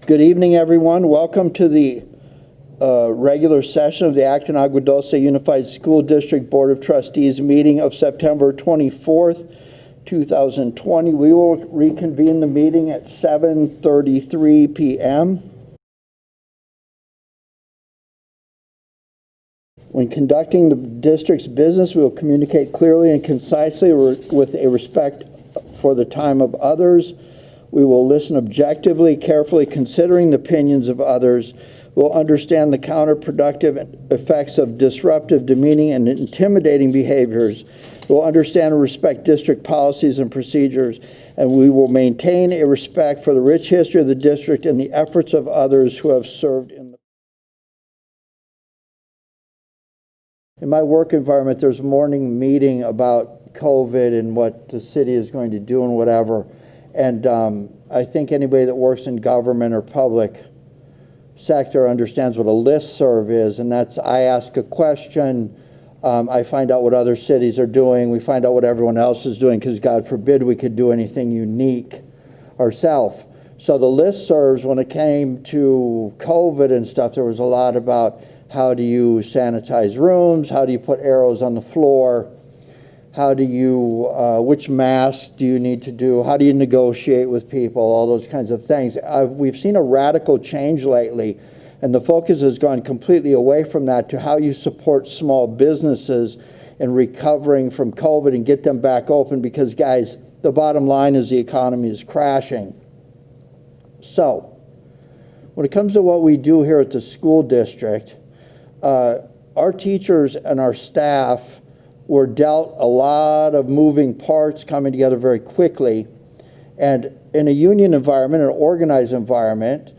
Good evening, everyone. Welcome to the regular session of the Acton Agua Dulce Unified School District Board of Trustees meeting of September 24th, 2020. We will reconvene the meeting at 7:33 p.m. When conducting the district's business, we will communicate clearly and concisely with a respect for the time of others. We will listen objectively, carefully considering the opinions of others. We'll understand the counterproductive effects of disruptive, demeaning, and intimidating behaviors. We'll understand and respect district policies and procedures, and we will maintain a respect for the rich history of the district and the efforts of others who have served in my work environment. There's a morning meeting about COVID and what the city is going to do and whatever. And I think anybody that works in government or public sector understands what a listserv is, and that's I ask a question, I find out what other cities are doing, we find out what everyone else is doing, because God forbid we could do anything unique ourselves. So the listservs, when it came to COVID and stuff, there was a lot about how do you sanitize rooms, how do you put arrows on the floor, how do you, which mask do you need to do? How do you negotiate with people? All those kinds of things. We've seen a radical change lately, and the focus has gone completely away from that to how you support small businesses in recovering from COVID and get them back open, because, guys, the bottom line is the economy is crashing. So, when it comes to what we do here at the school district, our teachers and our staff were dealt a lot of moving parts coming together very quickly. And in a union environment, an organized environment,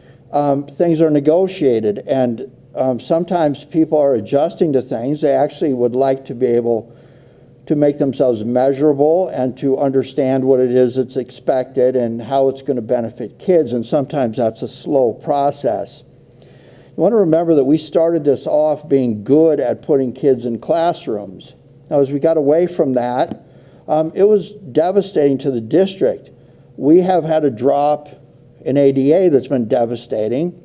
things are negotiated. And sometimes people are adjusting to things. They actually would like to be able to make themselves measurable and to understand what it is that's expected and how it's going to benefit kids. And sometimes that's a slow process. You want to remember that we started this off being good at putting kids in classrooms. Now, as we got away from that, it was devastating to the district. We have had a drop in ADA that's been devastating.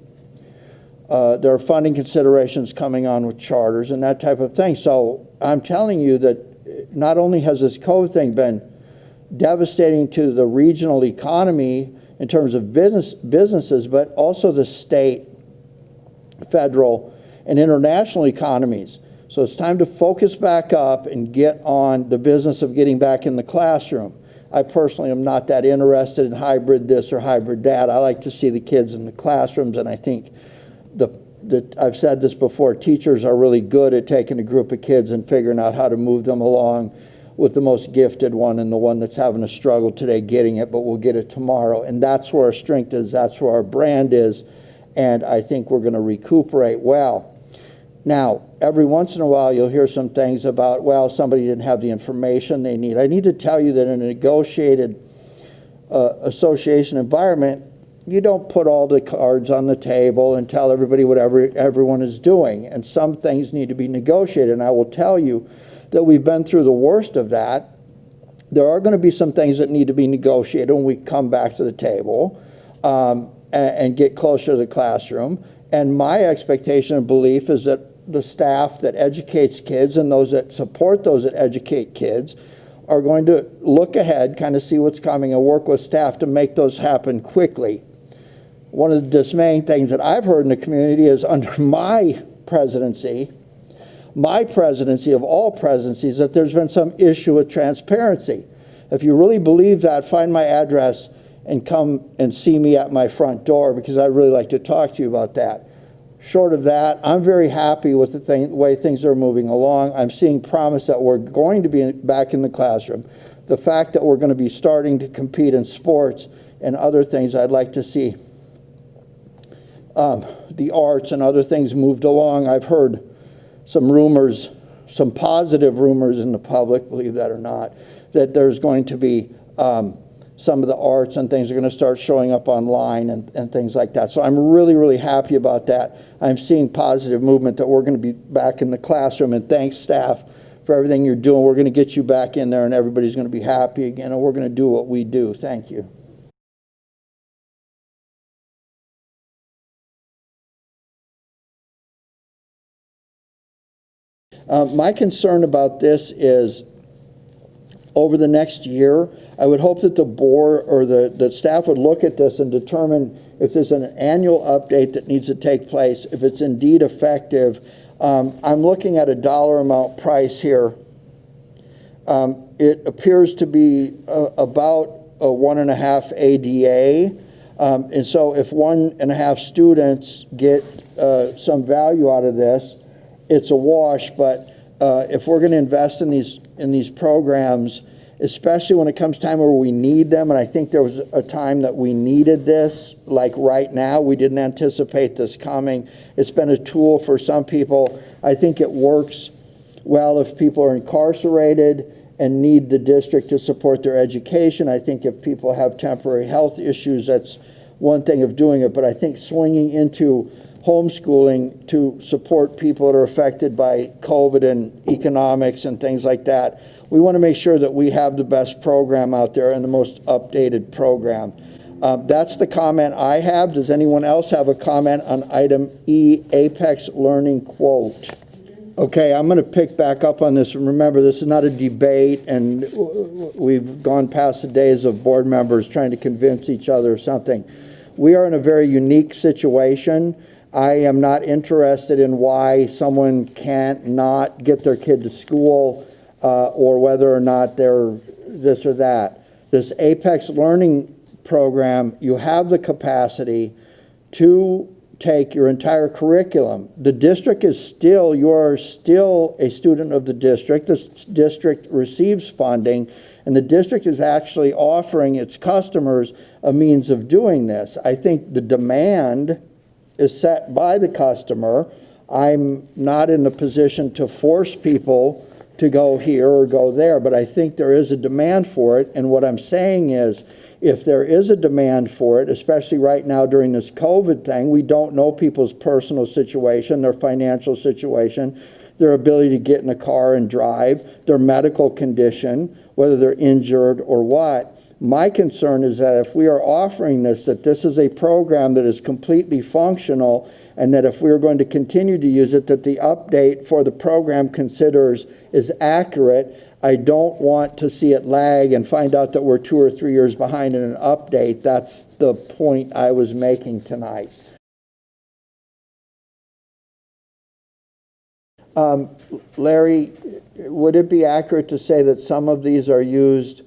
There are funding considerations coming on with charters and that type of thing. So I'm telling you that not only has this COVID thing been devastating to the regional economy in terms of businesses, but also the state, federal, and international economies. So it's time to focus back up and get on the business of getting back in the classroom. I personally am not that interested in hybrid this or hybrid that. I like to see the kids in the classrooms, and I think I've said this before, teachers are really good at taking a group of kids and figuring out how to move them along with the most gifted one and the one that's having a struggle today getting it, but we'll get it tomorrow. And that's where our strength is, that's where our brand is, and I think we're going to recuperate well. Now, every once in a while, you'll hear some things about, well, somebody didn't have the information they need. I need to tell you that in a negotiated association environment, you don't put all the cards on the table and tell everybody what everyone is doing. And some things need to be negotiated. And I will tell you that we've been through the worst of that. There are going to be some things that need to be negotiated when we come back to the table and get closer to the classroom. And my expectation and belief is that the staff that educates kids and those that support those that educate kids are going to look ahead, kind of see what's coming, and work with staff to make those happen quickly. One of the dismaying things that I've heard in the community is under my presidency of all presidencies, that there's been some issue with transparency. If you really believe that, find my address and come and see me at my front door, because I'd really like to talk to you about that. Short of that, I'm very happy with the way things are moving along. I'm seeing promise that we're going to be back in the classroom. The fact that we're going to be starting to compete in sports and other things, I'd like to see the arts and other things moved along. I've heard some rumors, some positive rumors in the public, believe that or not, that there's going to be some of the arts and things are going to start showing up online and things like that. So I'm really, really happy about that. I'm seeing positive movement that we're going to be back in the classroom, and thanks, staff, for everything you're doing. We're going to get you back in there, and everybody's going to be happy again, and we're going to do what we do. Thank you. My concern about this is over the next year, I would hope that the board or the staff would look at this and determine if there's an annual update that needs to take place, if it's indeed effective. I'm looking at a dollar amount price here. It appears to be about a 1.5 ADA. And so if 1.5 students get some value out of this, it's a wash. But if we're going to invest in these programs, especially when it comes time where we need them, and I think there was a time that we needed this, like right now, we didn't anticipate this coming. It's been a tool for some people. I think it works well if people are incarcerated and need the district to support their education. I think if people have temporary health issues, that's one thing of doing it, but I think swinging into homeschooling to support people that are affected by COVID and economics and things like that, we want to make sure that we have the best program out there and the most updated program. That's the comment I have. Does anyone else have a comment on item E, Apex Learning quote? Okay, I'm going to pick back up on this. And remember, this is not a debate, and we've gone past the days of board members trying to convince each other of something. We are in a very unique situation. I am not interested in why someone can't not get their kid to school or whether or not they're this or that. This Apex Learning program, you have the capacity to take your entire curriculum. The district is still, you're still a student of the district. The district receives funding, and the district is actually offering its customers a means of doing this. I think the demand is set by the customer. I'm not in a position to force people to go here or go there, but I think there is a demand for it. And what I'm saying is, if there is a demand for it, especially right now during this COVID thing, we don't know people's personal situation, their financial situation, their ability to get in a car and drive, their medical condition, whether they're injured or what. My concern is that if we are offering this, that this is a program that is completely functional, and that if we're going to continue to use it, that the update for the program considers is accurate. I don't want to see it lag and find out that we're 2 or 3 years behind in an update. That's the point I was making tonight. Larry, would it be accurate to say that some of these are used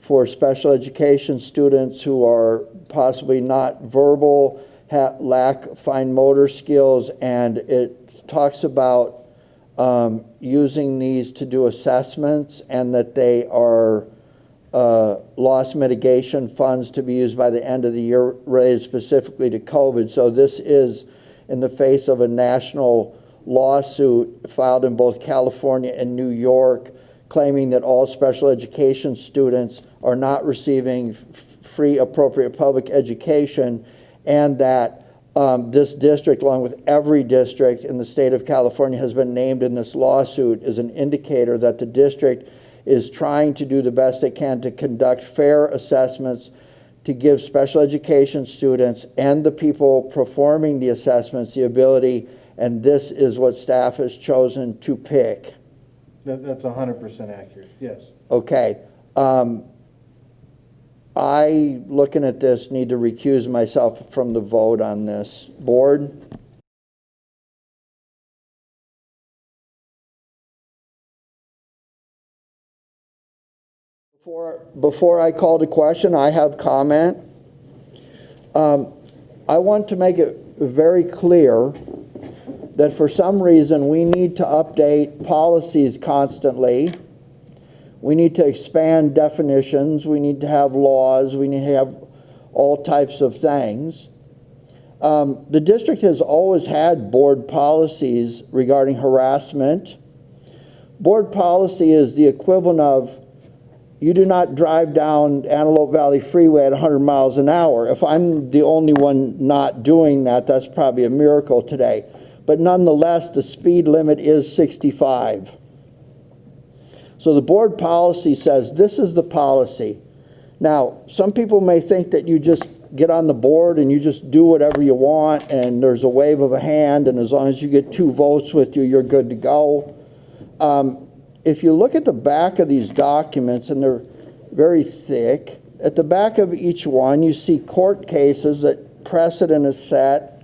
for special education students who are possibly not verbal, lack fine motor skills, and it talks about using these to do assessments, and that they are loss mitigation funds to be used by the end of the year related specifically to COVID. So this is in the face of a national lawsuit filed in both California and New York, claiming that all special education students are not receiving free appropriate public education, and that this district, along with every district in the state of California, has been named in this lawsuit as an indicator that the district is trying to do the best it can to conduct fair assessments, to give special education students and the people performing the assessments the ability, and this is what staff has chosen to pick. That's 100% accurate, yes. Okay. I, looking at this, need to recuse myself from the vote on this. Board? Before I call to question, I have comment. I want to make it very clear that for some reason we need to update policies constantly. We need to expand definitions. We need to have laws. We need to have all types of things. The district has always had board policies regarding harassment. Board policy is the equivalent of, you do not drive down Antelope Valley Freeway at 100 miles an hour. If I'm the only one not doing that, that's probably a miracle today. But nonetheless, the speed limit is 65. So the board policy says this is the policy. Now, some people may think that you just get on the board and you just do whatever you want, and there's a wave of a hand, and as long as you get 2 votes with you, you're good to go. if you look at the back of these documents, and they're very thick, at the back of each one you see court cases that precedent is set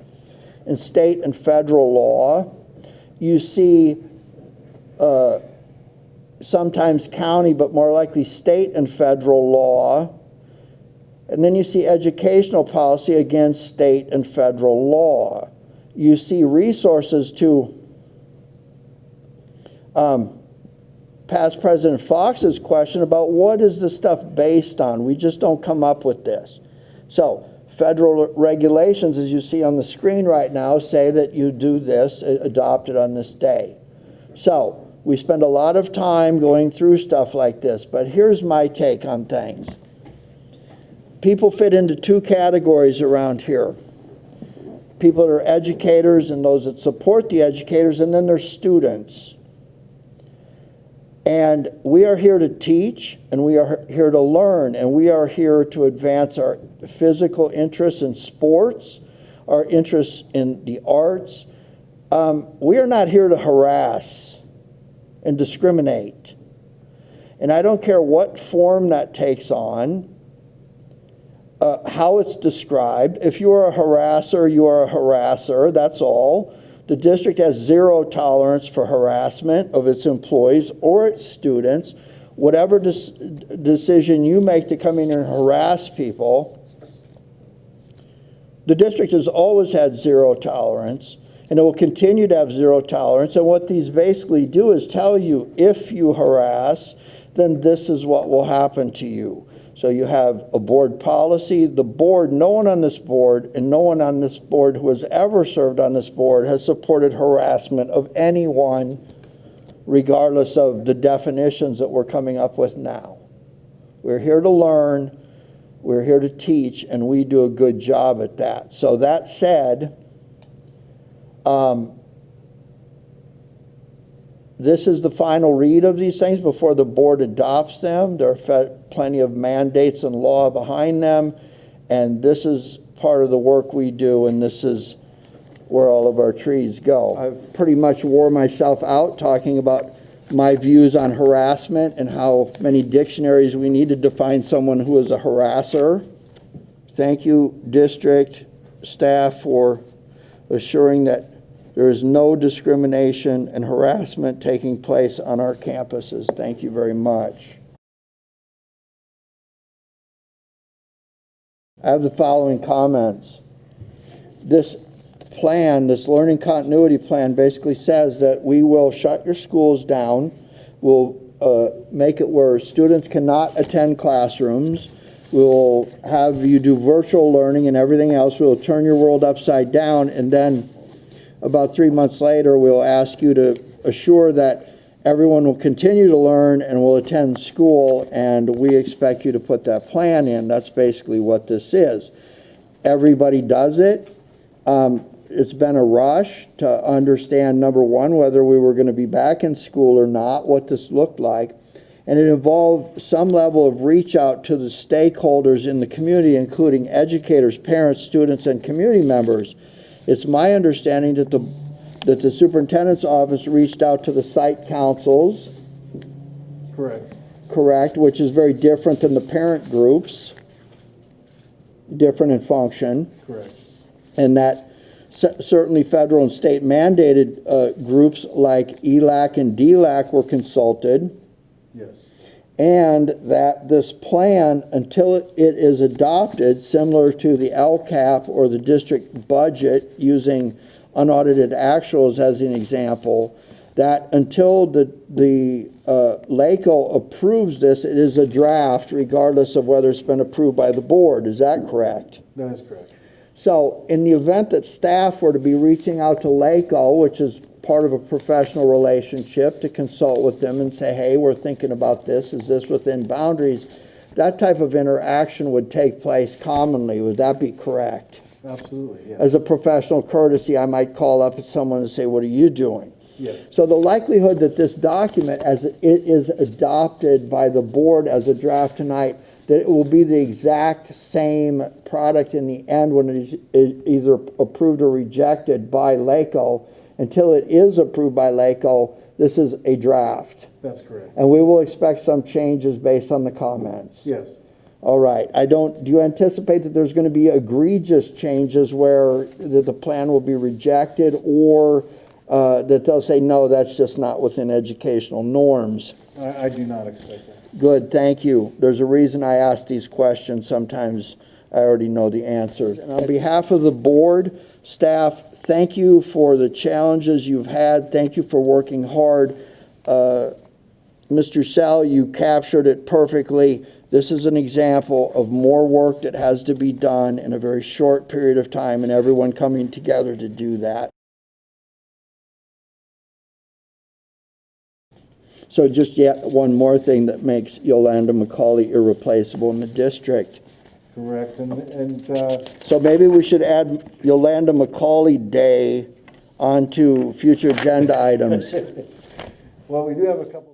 in state and federal law. You see sometimes county, but more likely state and federal law. And then you see educational policy against state and federal law. You see resources to past President Fox's question about what is this stuff based on. We just don't come up with this. So federal regulations, as you see on the screen right now, say that you do this, adopted on this day. So we spend a lot of time going through stuff like this, but here's my take on things. People fit into two categories around here. People that are educators and those that support the educators, and then there's students. And we are here to teach, and we are here to learn, and we are here to advance our physical interests in sports, our interests in the arts. We are not here to harass and discriminate. And I don't care what form that takes on, how it's described. If you are a harasser, you are a harasser, that's all. The district has zero tolerance for harassment of its employees or its students. Whatever decision you make to come in and harass people, the district has always had zero tolerance, and it will continue to have zero tolerance. And what these basically do is tell you, if you harass, then this is what will happen to you. So you have a board policy. The board, no one on this board, and no one on this board who has ever served on this board has supported harassment of anyone, regardless of the definitions that we're coming up with now. We're here to learn, we're here to teach, and we do a good job at that. So that said, this is the final read of these things before the board adopts them. There are plenty of mandates and law behind them, and this is part of the work we do, and this is where all of our trees go. I've pretty much wore myself out talking about my views on harassment and how many dictionaries we need to define someone who is a harasser. Thank you, district staff, for assuring that there is no discrimination and harassment taking place on our campuses. Thank you very much. I have the following comments. This plan, this learning continuity plan, basically says that we will shut your schools down. We'll make it where students cannot attend classrooms. We'll have you do virtual learning and everything else. We'll turn your world upside down, and then about 3 months later, we'll ask you to assure that everyone will continue to learn and will attend school, and we expect you to put that plan in. That's basically what this is. Everybody does it. It's been a rush to understand, number one, whether we were going to be back in school or not, what this looked like. And it involved some level of reach out to the stakeholders in the community, including educators, parents, students, and community members. It's my understanding that the superintendent's office reached out to the site councils. Correct, which is very different than the parent groups, different in function. Correct. And that certainly federal and state mandated groups like ELAC and DLAC were consulted. Yes. And that this plan, until it is adopted, similar to the LCAP or the district budget, using unaudited actuals as an example, that until the LACO approves this, it is a draft regardless of whether it's been approved by the board. Is that correct? That is correct. So in the event that staff were to be reaching out to LACO, which is part of a professional relationship, to consult with them and say, hey, we're thinking about this, is this within boundaries? That type of interaction would take place commonly. Would that be correct? Absolutely, yes. As a professional courtesy, I might call up someone and say, what are you doing? Yes. So the likelihood that this document, as it is adopted by the board as a draft tonight, that it will be the exact same product in the end when it is either approved or rejected by LACO. Until it is approved by LACO, this is a draft. That's correct. And we will expect some changes based on the comments. Yes. All right. Do you anticipate that there's going to be egregious changes where the plan will be rejected, or that they'll say, no, that's just not within educational norms? I do not expect that. Good, thank you. There's a reason I ask these questions. Sometimes I already know the answers. And on behalf of the board, staff, thank you for the challenges you've had. Thank you for working hard. Mr. Sal, you captured it perfectly. This is an example of more work that has to be done in a very short period of time, and everyone coming together to do that. So just yet one more thing that makes Yolanda McCauley irreplaceable in the district. Correct. So maybe we should add Yolanda McCauley Day onto future agenda items. Well, we do have a couple